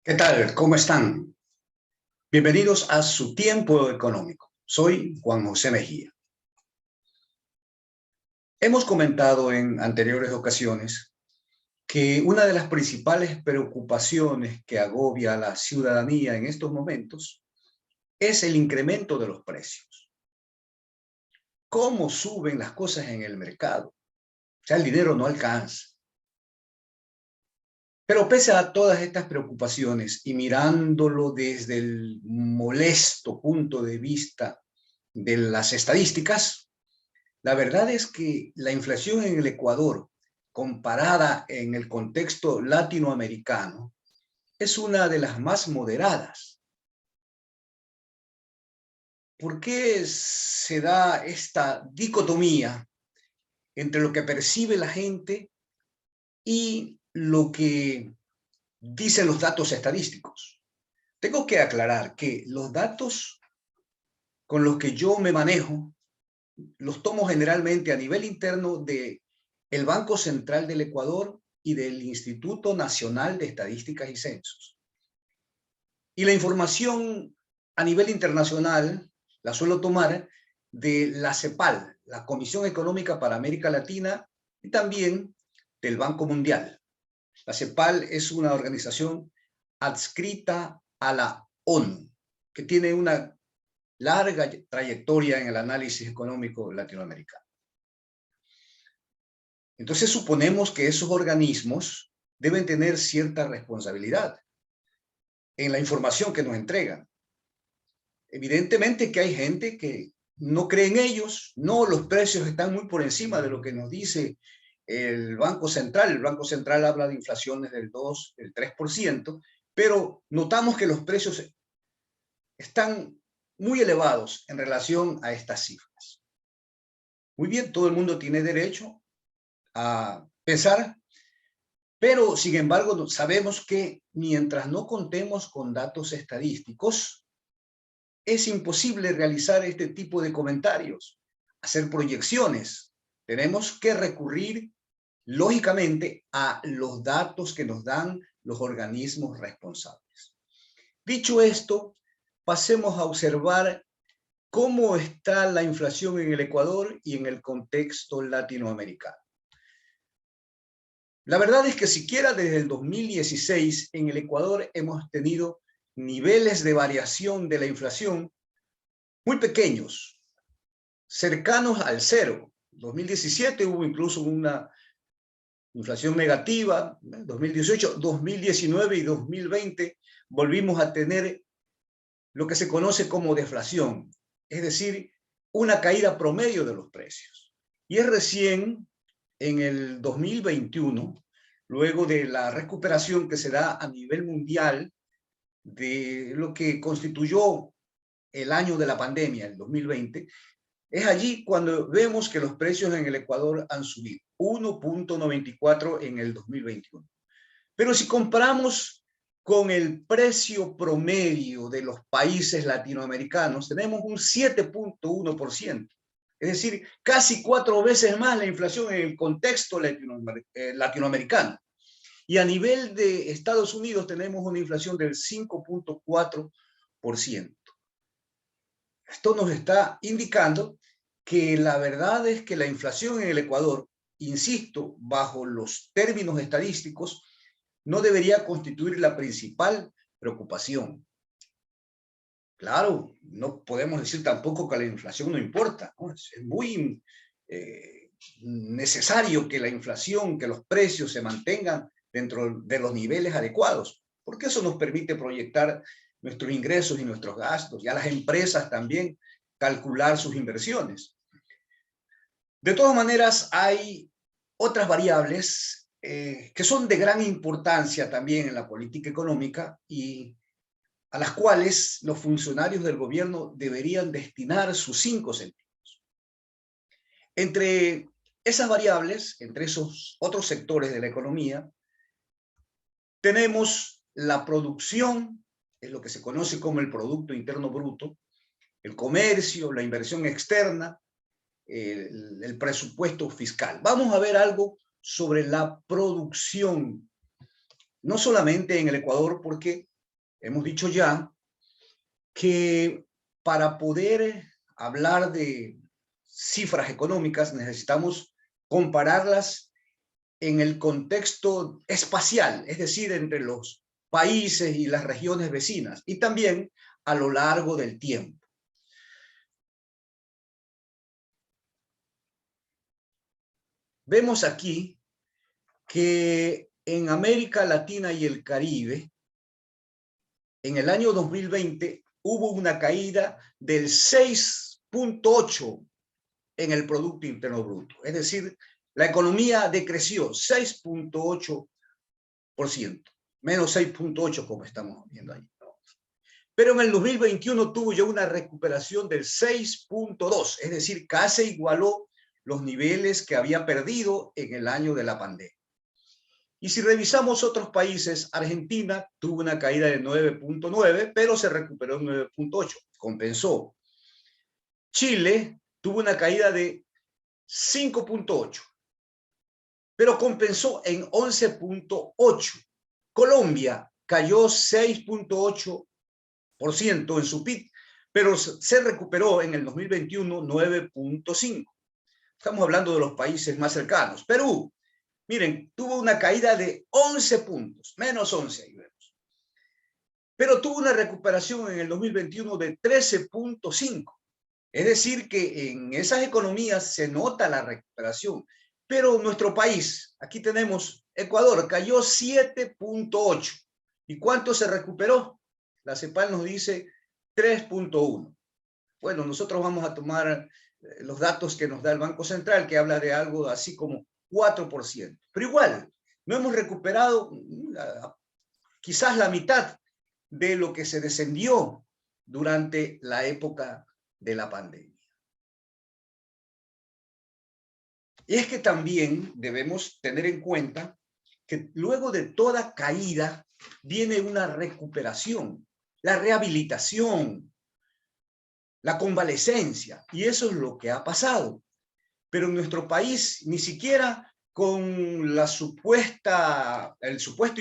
¿Qué tal? ¿Cómo están? Bienvenidos a su tiempo económico. Soy Juan José Mejía. Hemos comentado en anteriores ocasiones que una de las principales preocupaciones que agobia a la ciudadanía en estos momentos es el incremento de los precios. ¿Cómo suben las cosas en el mercado? O sea, el dinero no alcanza. Pero pese a todas estas preocupaciones y mirándolo desde el molesto punto de vista de las estadísticas, la verdad es que la inflación en el Ecuador, comparada en el contexto latinoamericano, es una de las más moderadas. ¿Por qué se da esta dicotomía entre lo que percibe la gente y lo que dicen los datos estadísticos? Tengo que aclarar que los datos con los que yo me manejo los tomo generalmente a nivel interno del Banco Central del Ecuador y del Instituto Nacional de Estadísticas y Censos. Y la información a nivel internacional la suelo tomar de la CEPAL, la Comisión Económica para América Latina, y también del Banco Mundial. La CEPAL es una organización adscrita a la ONU, que tiene una larga trayectoria en el análisis económico latinoamericano. Entonces suponemos que esos organismos deben tener cierta responsabilidad en la información que nos entregan. Evidentemente que hay gente que no cree en ellos, no, los precios están muy por encima de lo que nos dice el Banco Central. El Banco Central habla de inflaciones del 2, del 3%, pero notamos que los precios están muy elevados en relación a estas cifras. Muy bien, todo el mundo tiene derecho a pensar, pero sin embargo sabemos que mientras no contemos con datos estadísticos, es imposible realizar este tipo de comentarios, hacer proyecciones. Tenemos que recurrir lógicamente a los datos que nos dan los organismos responsables. Dicho esto, pasemos a observar cómo está la inflación en el Ecuador y en el contexto latinoamericano. La verdad es que siquiera desde el 2016 en el Ecuador hemos tenido niveles de variación de la inflación muy pequeños, cercanos al cero. En 2017 hubo incluso una inflación negativa, 2018, 2019 y 2020 volvimos a tener lo que se conoce como deflación, es decir, una caída promedio de los precios. Y es recién en el 2021, luego de la recuperación que se da a nivel mundial de lo que constituyó el año de la pandemia, el 2020, es allí cuando vemos que los precios en el Ecuador han subido, 1.94 en el 2021. Pero si comparamos con el precio promedio de los países latinoamericanos, tenemos un 7.1%. Es decir, casi 4 veces más la inflación en el contexto latinoamericano. Y a nivel de Estados Unidos tenemos una inflación del 5.4%. Esto nos está indicando que la verdad es que la inflación en el Ecuador, insisto, bajo los términos estadísticos, no debería constituir la principal preocupación. Claro, no podemos decir tampoco que la inflación no importa, ¿no? Es muy necesario que la inflación, que los precios se mantengan dentro de los niveles adecuados, porque eso nos permite proyectar nuestros ingresos y nuestros gastos, y a las empresas también calcular sus inversiones. De todas maneras, hay otras variables que son de gran importancia también en la política económica y a las cuales los funcionarios del gobierno deberían destinar sus 5 sentidos. Entre esas variables, entre esos otros sectores de la economía, tenemos la producción, es lo que se conoce como el Producto Interno Bruto, el comercio, la inversión externa, el presupuesto fiscal. Vamos a ver algo sobre la producción, no solamente en el Ecuador, porque hemos dicho ya que para poder hablar de cifras económicas necesitamos compararlas en el contexto espacial, es decir, entre los países y las regiones vecinas, y también a lo largo del tiempo. Vemos aquí que en América Latina y el Caribe, en el año 2020, hubo una caída del 6,8% en el Producto Interno Bruto. Es decir, la economía decreció 6,8%, menos 6,8% como estamos viendo ahí. Pero en el 2021 tuvo ya una recuperación del 6,2%, es decir, casi igualó los niveles que había perdido en el año de la pandemia. Y si revisamos otros países, Argentina tuvo una caída de 9,9%, pero se recuperó en 9,8%, compensó. Chile tuvo una caída de 5,8%, pero compensó en 11,8%. Colombia cayó 6,8% en su PIB, pero se recuperó en el 2021 9,5%. Estamos hablando de los países más cercanos. Perú, miren, tuvo una caída de 11 puntos, menos 11, ahí vemos. Pero tuvo una recuperación en el 2021 de 13,5%. Es decir, que en esas economías se nota la recuperación. Pero nuestro país, aquí tenemos Ecuador, cayó 7,8%. ¿Y cuánto se recuperó? La CEPAL nos dice 3,1%. Bueno, nosotros vamos a tomar los datos que nos da el Banco Central, que habla de algo así como 4%. Pero igual, no hemos recuperado quizás la mitad de lo que se descendió durante la época de la pandemia. Y es que también debemos tener en cuenta que luego de toda caída viene una recuperación, la rehabilitación, la convalecencia, y eso es lo que ha pasado. Pero en nuestro país ni siquiera con el supuesto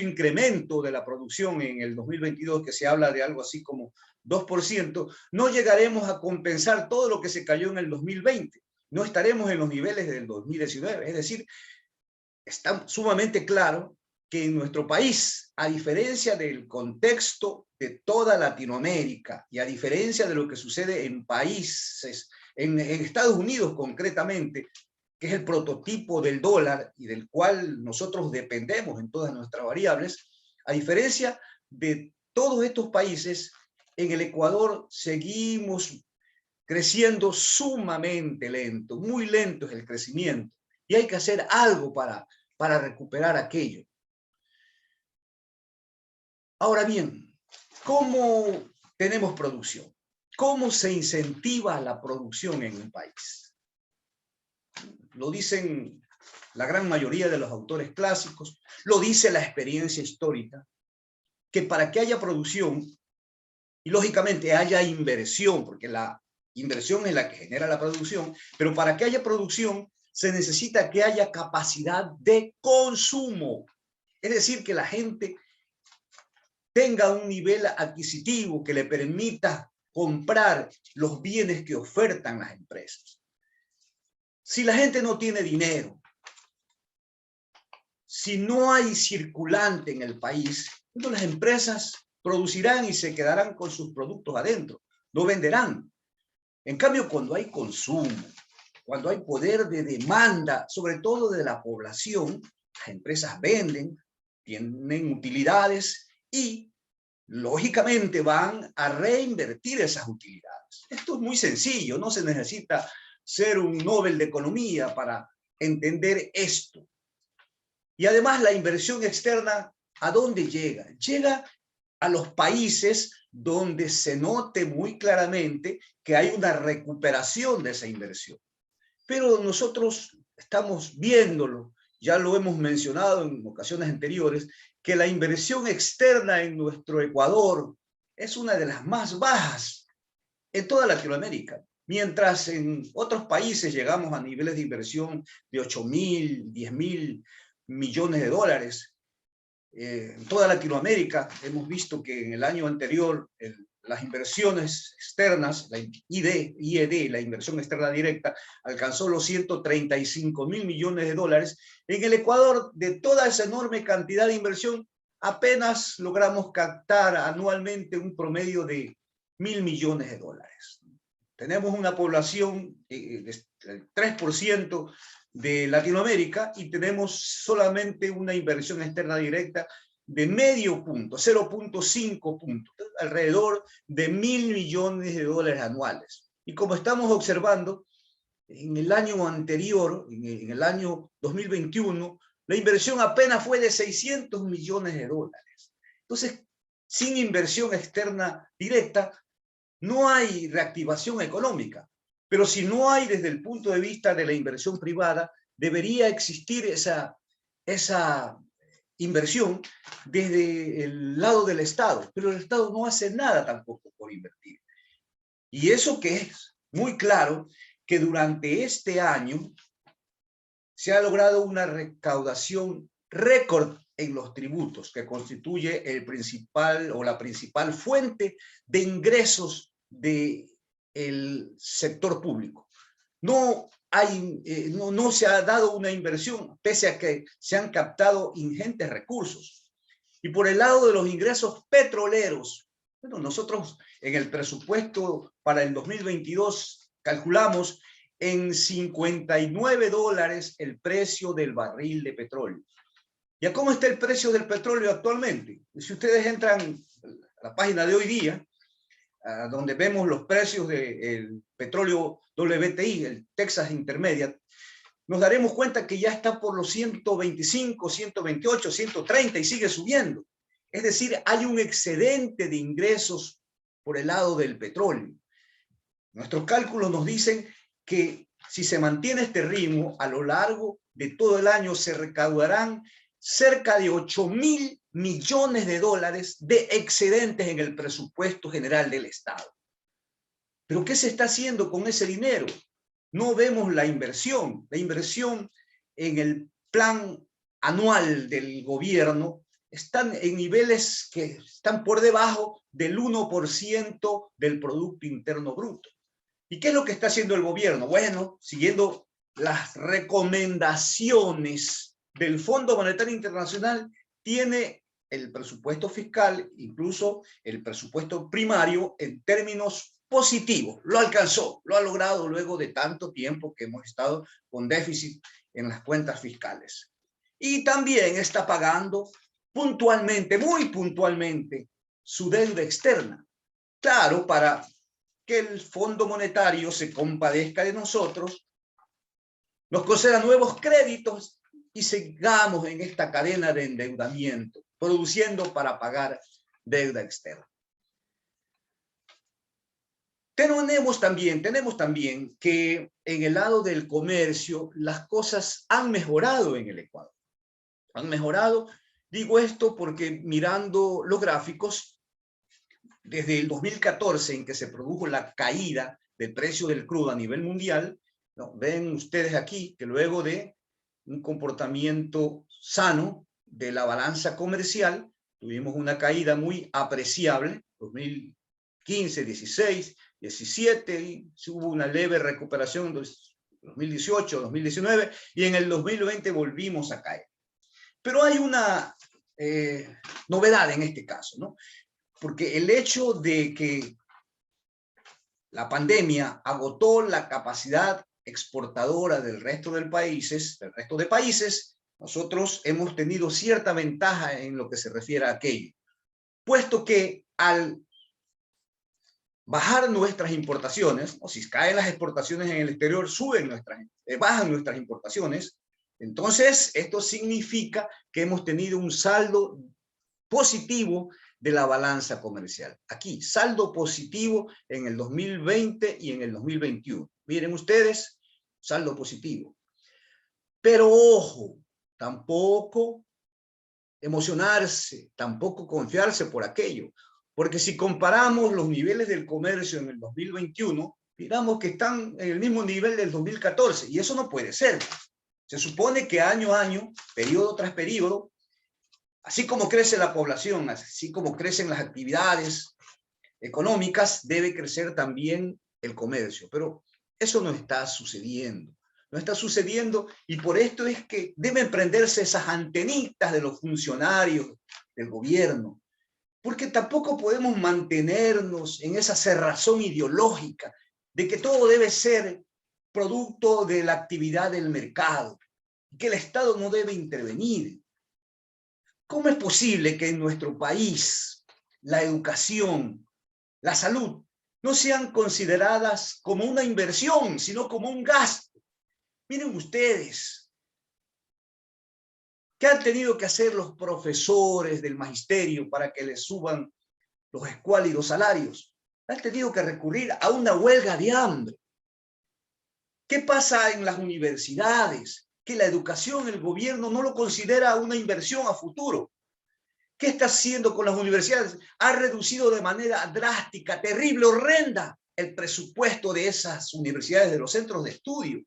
incremento de la producción en el 2022, que se habla de algo así como 2%, no llegaremos a compensar todo lo que se cayó en el 2020. No estaremos en los niveles del 2019. Es decir, está sumamente claro que en nuestro país, a diferencia del contexto de toda Latinoamérica y a diferencia de lo que sucede en países, en Estados Unidos concretamente, que es el prototipo del dólar y del cual nosotros dependemos en todas nuestras variables, a diferencia de todos estos países, en el Ecuador seguimos creciendo sumamente lento, muy lento es el crecimiento, y hay que hacer algo para recuperar aquello. Ahora bien, ¿cómo tenemos producción? ¿Cómo se incentiva la producción en un país? Lo dicen la gran mayoría de los autores clásicos, lo dice la experiencia histórica, que para que haya producción, y lógicamente haya inversión, porque la inversión es la que genera la producción, pero para que haya producción se necesita que haya capacidad de consumo. Es decir, que la gente tenga un nivel adquisitivo que le permita comprar los bienes que ofertan las empresas. Si la gente no tiene dinero, si no hay circulante en el país, entonces las empresas producirán y se quedarán con sus productos adentro, no venderán. En cambio, cuando hay consumo, cuando hay poder de demanda, sobre todo de la población, las empresas venden, tienen utilidades y lógicamente van a reinvertir esas utilidades. Esto es muy sencillo, no se necesita ser un Nobel de Economía para entender esto. Y además la inversión externa, ¿a dónde llega? Llega a los países donde se note muy claramente que hay una recuperación de esa inversión. Pero nosotros estamos viéndolo, ya lo hemos mencionado en ocasiones anteriores, que la inversión externa en nuestro Ecuador es una de las más bajas en toda Latinoamérica. Mientras en otros países llegamos a niveles de inversión de 8.000, 10.000 millones de dólares, En toda Latinoamérica hemos visto que en el año anterior las inversiones externas, la IED, la inversión externa directa, alcanzó los 135.000 millones de dólares. En el Ecuador, de toda esa enorme cantidad de inversión, apenas logramos captar anualmente un promedio de 1.000 millones de dólares. Tenemos una población del 3% de Latinoamérica y tenemos solamente una inversión externa directa de medio punto, 0.5 puntos, alrededor de 1.000 millones de dólares anuales. Y como estamos observando, en el año anterior, en el año 2021, la inversión apenas fue de 600 millones de dólares. Entonces, sin inversión externa directa, no hay reactivación económica. Pero si no hay desde el punto de vista de la inversión privada, debería existir esa inversión desde el lado del Estado. Pero el Estado no hace nada tampoco por invertir. Y eso que es muy claro, que durante este año se ha logrado una recaudación récord en los tributos, que constituye el principal o la principal fuente de ingresos del sector público. No se ha dado una inversión, pese a que se han captado ingentes recursos. Y por el lado de los ingresos petroleros, bueno, nosotros en el presupuesto para el 2022 calculamos en $59 el precio del barril de petróleo. ¿Y a cómo está el precio del petróleo actualmente? Si ustedes entran a la página de hoy día, donde vemos los precios del petróleo WTI, el Texas Intermediate, nos daremos cuenta que ya está por los 125, 128, 130 y sigue subiendo. Es decir, hay un excedente de ingresos por el lado del petróleo. Nuestros cálculos nos dicen que si se mantiene este ritmo, a lo largo de todo el año se recaudarán cerca de 8.000 millones de dólares de excedentes en el presupuesto general del Estado. ¿Pero qué se está haciendo con ese dinero? No vemos la inversión. La inversión en el plan anual del gobierno están en niveles que están por debajo del 1% del Producto Interno Bruto. ¿Y qué es lo que está haciendo el gobierno? Bueno, siguiendo las recomendaciones del Fondo Monetario Internacional, tiene el presupuesto fiscal, incluso el presupuesto primario, en términos positivos. Lo alcanzó, lo ha logrado luego de tanto tiempo que hemos estado con déficit en las cuentas fiscales. Y también está pagando puntualmente, muy puntualmente, su deuda externa. Claro, para que el Fondo Monetario se compadezca de nosotros, nos conceda nuevos créditos y sigamos en esta cadena de endeudamiento, produciendo para pagar deuda externa. Tenemos también que en el lado del comercio las cosas han mejorado en el Ecuador. Han mejorado, digo esto porque mirando los gráficos, desde el 2014 en que se produjo la caída del precio del crudo a nivel mundial, ¿no? Ven ustedes aquí que luego de un comportamiento sano de la balanza comercial, tuvimos una caída muy apreciable, 2015, 16, 17, y hubo una leve recuperación en 2018, 2019, y en el 2020 volvimos a caer. Pero hay una novedad en este caso, ¿no? Porque el hecho de que la pandemia agotó la capacidad exportadora del resto de países, nosotros hemos tenido cierta ventaja en lo que se refiere a aquello, puesto que al bajar nuestras importaciones, o si caen las exportaciones en el exterior, bajan nuestras importaciones, entonces esto significa que hemos tenido un saldo positivo de la balanza comercial. Aquí, saldo positivo en el 2020 y en el 2021. Miren ustedes, saldo positivo. Pero ojo, tampoco emocionarse, tampoco confiarse por aquello. Porque si comparamos los niveles del comercio en el 2021, miramos que están en el mismo nivel del 2014. Y eso no puede ser. Se supone que año a año, periodo tras periodo, Así como crece la población, así como crecen las actividades económicas, debe crecer también el comercio. Pero eso no está sucediendo. No está sucediendo y por esto es que deben prenderse esas antenitas de los funcionarios del gobierno, porque tampoco podemos mantenernos en esa cerrazón ideológica de que todo debe ser producto de la actividad del mercado, que el Estado no debe intervenir. ¿Cómo es posible que en nuestro país la educación, la salud, no sean consideradas como una inversión, sino como un gasto? Miren ustedes, ¿qué han tenido que hacer los profesores del magisterio para que les suban los escuálidos salarios? Han tenido que recurrir a una huelga de hambre. ¿Qué pasa en las universidades? Que la educación, el gobierno no lo considera una inversión a futuro. ¿Qué está haciendo con las universidades? Ha reducido de manera drástica, terrible, horrenda el presupuesto de esas universidades, de los centros de estudio.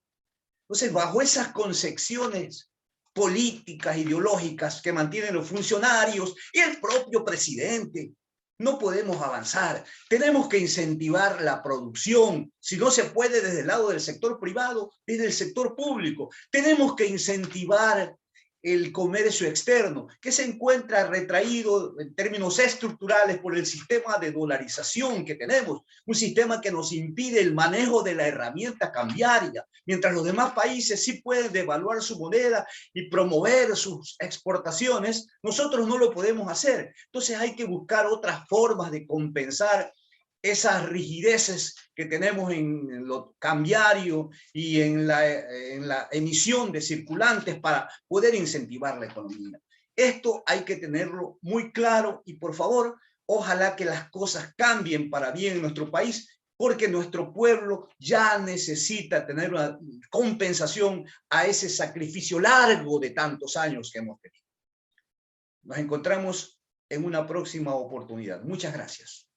Entonces, bajo esas concepciones políticas, ideológicas que mantienen los funcionarios y el propio presidente, no podemos avanzar. Tenemos que incentivar la producción. Si no se puede desde el lado del sector privado, desde el sector público. Tenemos que incentivar el comercio externo, que se encuentra retraído en términos estructurales por el sistema de dolarización que tenemos, un sistema que nos impide el manejo de la herramienta cambiaria, mientras los demás países sí pueden devaluar su moneda y promover sus exportaciones, nosotros no lo podemos hacer. Entonces hay que buscar otras formas de compensar esas rigideces que tenemos en lo cambiario y en la emisión de circulantes para poder incentivar la economía. Esto hay que tenerlo muy claro y por favor, ojalá que las cosas cambien para bien en nuestro país, porque nuestro pueblo ya necesita tener una compensación a ese sacrificio largo de tantos años que hemos tenido. Nos encontramos en una próxima oportunidad. Muchas gracias.